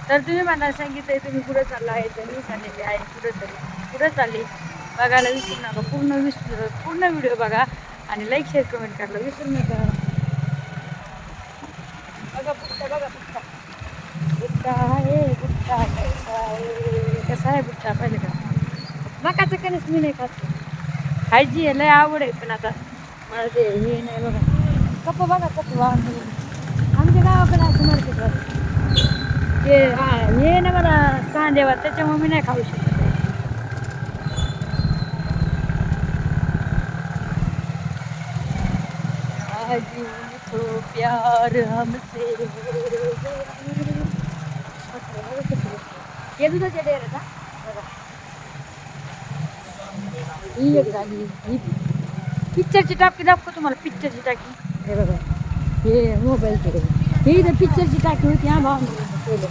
तर तुम्ही मला सांगितलंय तुम्ही कुठं चालला आहे, तर मी चाललेली आहे कुठं चालली बघायला विसरू नका. पूर्ण व्हिडिओ बघा आणि लाईक शेअर कमेंट करायला विसरू नका. बघा बुट्टा आहे कसा आहे बुट्टा पाहिजे का. मकाचं कणीस मी नाही खात, खायची लय आवड आहे, पण आता मला ते हे नाही बघा. कप बघा कप आमच्या गावाकडे असं मार्केट ते हे ना मला कांदेवा, त्याच्यामुळे मी नाही खाऊ शकत. प्यार हमसे हे दुधाच्या डेअर का बघा. ही एक झाली, ही पिक्चरची टाकी दाखवतो तुम्हाला. पिक्चरची टाकी हे बघा, हे मोबाईलचे हे इथं पिक्चरची टाकी होती. हा भाऊ पहिलं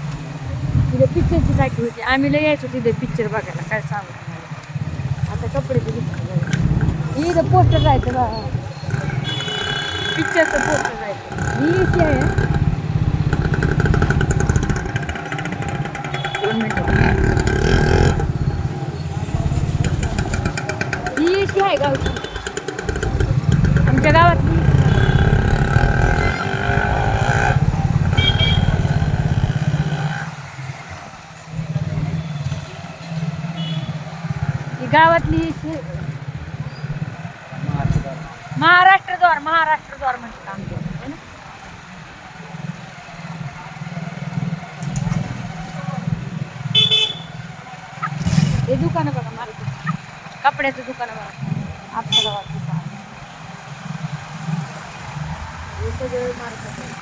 तिथे पिक्चरची टाकी होती, आम्ही लय यायचो तिथे पिक्चर बघायला. काय सांगू तुम्हाला, आता कपड्याची दुकान इथं पोस्टर राहायचं बा, पिक्चरचं पोस्टर राहायचं. ही एसी आहे. 2 मिनिटं. ही एसी आहे गावची, आमच्या गावातली. गावातली महाराष्ट्र द्वार म्हणतात आमच्या ना. हे दुकान बघा, मार्केट कपड्याचं दुकान बघा, आपल्या गावात दुकान हे सगळं मार्केट.